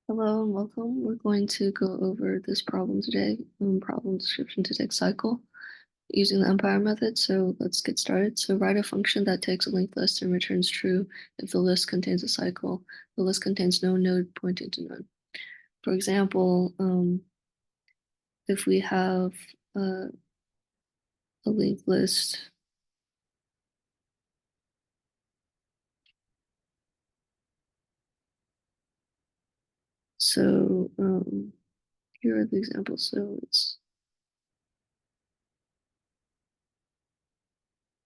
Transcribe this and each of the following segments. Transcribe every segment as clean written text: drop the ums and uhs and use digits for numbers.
Hello and welcome. We're going to go over this problem today, problem description to take cycle using the UMPIRE method. So let's get started. So write a function that takes a linked list and returns true if the list contains a cycle. The list contains no node pointing to none. For example, if we have a linked list, so here are the examples. So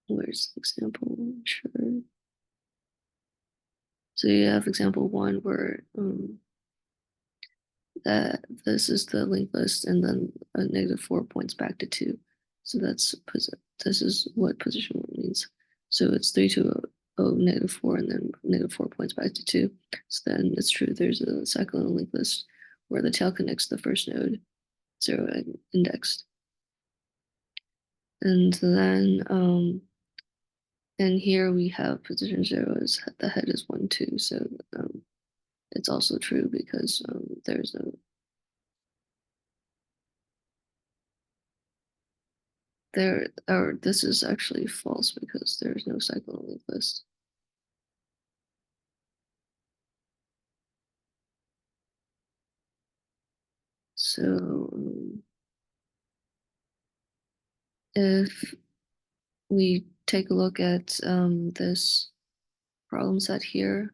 where's the example? Sure. So you have example one where that this is the linked list, and then a -4 points back to 2. So this is what position 1 means. So it's 3 to 0, -4, and then -4 points back to 2. So then it's true there's a cycle in a linked list where the tail connects the first node, 0 indexed. And then and here we have position 0 is the head is 1, 2. So it's also true because there's no this is actually false because there's no cycle in the linked list. So if we take a look at this problem set here,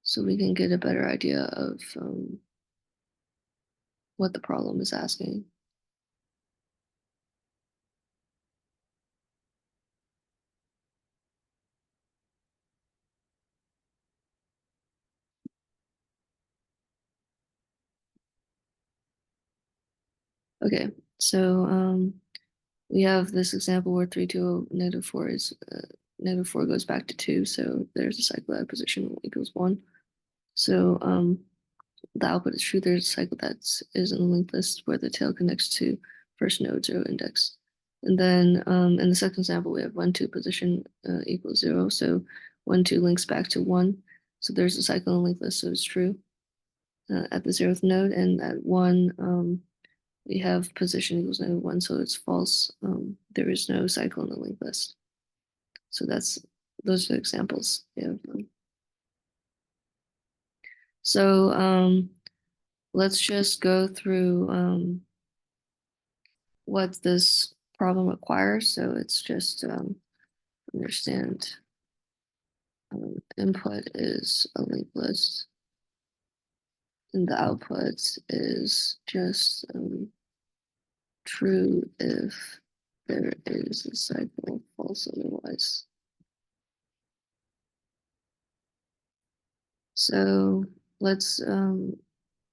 so we can get a better idea of what the problem is asking. Okay, so we have this example where 3 to -4 is -4 goes back to 2, so there's a cycle at position equals 1. So the output is true. There's a cycle that is in the linked list where the tail connects to first node 0 index. And then in the second example, we have 1, 2 position equals 0. So 1, 2 links back to 1. So there's a cycle in the linked list, so it's true at the 0th node. And at 1, we have position equals -1, so it's false. There is no cycle in the linked list. So those are the examples. Yeah. So let's just go through what this problem requires. So it's just understand input is a linked list, and the output is just true if there is a cycle, false otherwise. So let's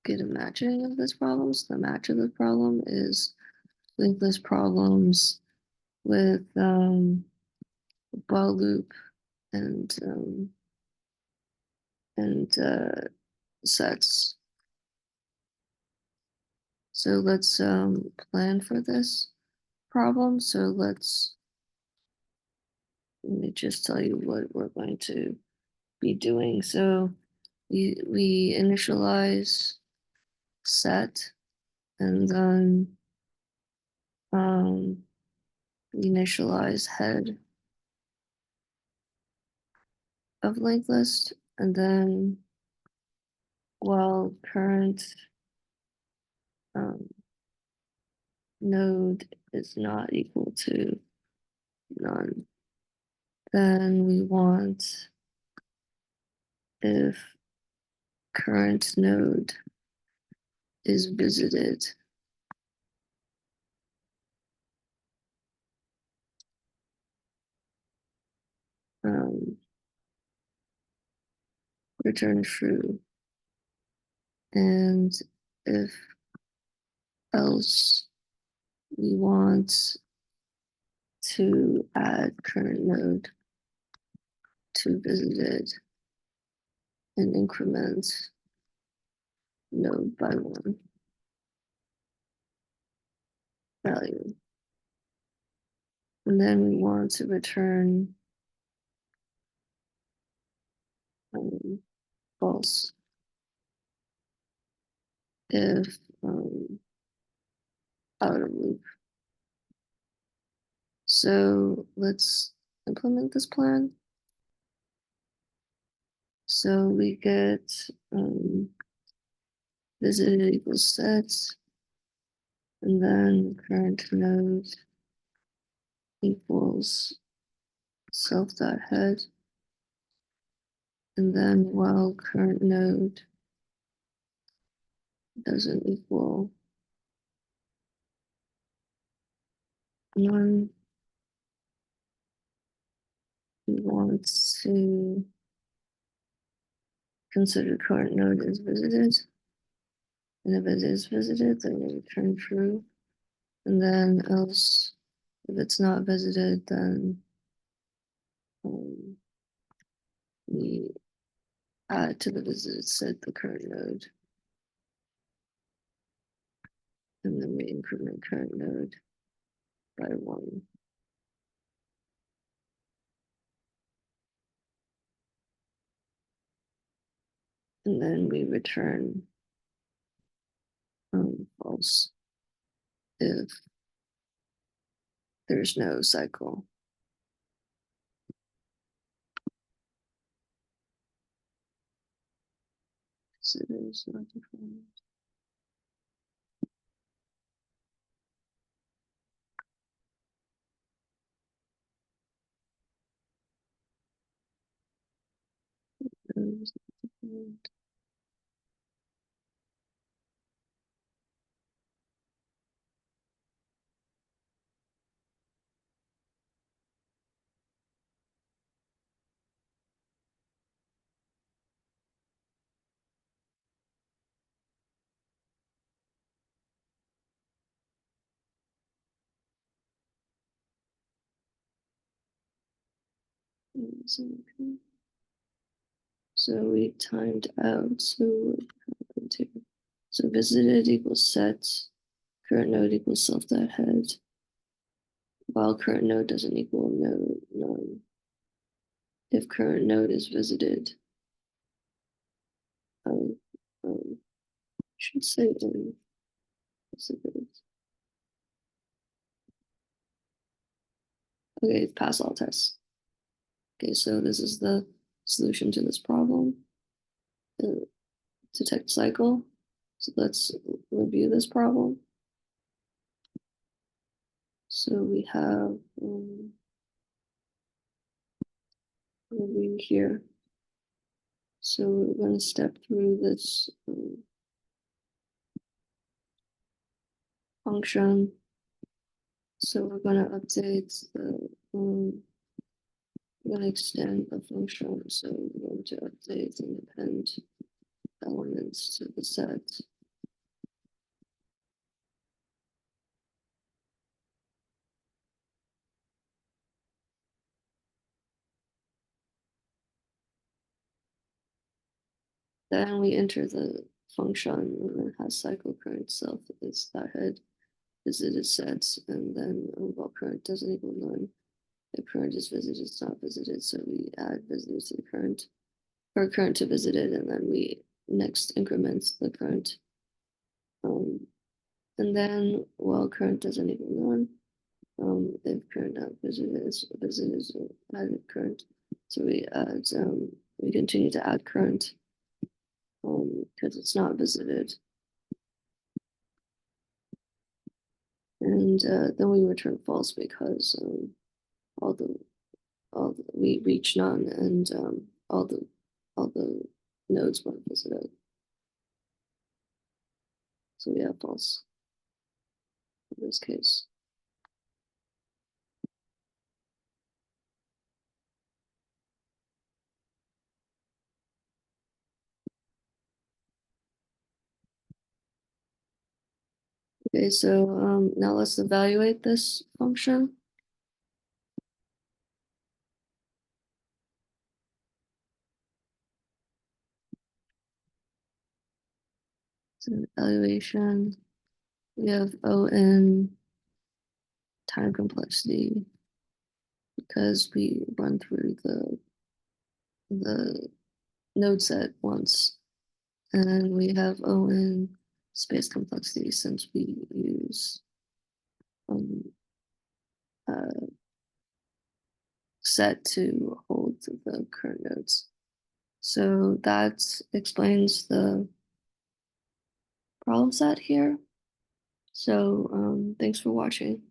get a matching of this problem. So the match of the problem is linked list problems with while loop and sets. So let's plan for this problem. So let me just tell you what we're going to be doing. So we initialize set, and then we initialize head of linked list, and then while current node is not equal to none, then we want if current node is visited, um, return true. And if else, we want to add current node to visited and increment node by 1 value. And then we want to return false if outer loop. So let's implement this plan. So we get visited equals sets, and then current node equals self.head, and then while current node doesn't equal none, we want to consider current node is visited, and if it is visited, then we return true, and then else, if it's not visited, then we add to the visited set the current node, and then we increment current node by 1. And then we return false if there's no cycle. So there's not defined. There's not defined. So we timed out. So visited equals set, current node equals self.head, while current node doesn't equal node none. If current node is visited, um, should say in visited. Okay, pass all tests. Okay, so this is the solution to this problem. Detect cycle. So let's review this problem. So we have review here. So we're going to step through this function. So we're going to update the, we're going to extend the function. So we're going to update and append elements to the set. Then we enter the function when it has cycle current self is that head visited sets, and then while current doesn't equal none, if current is visited, it's not visited. So we add visited to the current, or current to visited, and then we next increment the current. And then while current doesn't equal none, if current not visited is added current. So we add, we continue to add current because it's not visited. And then we return false because we reach none, and all the nodes weren't visited. So we have false in this case. Okay, so now let's evaluate this function. So evaluation, we have O(n) time complexity because we run through the node set once. And then we have O in space complexity since we use uh, set to hold the current nodes. So that explains the problem set here. So thanks for watching.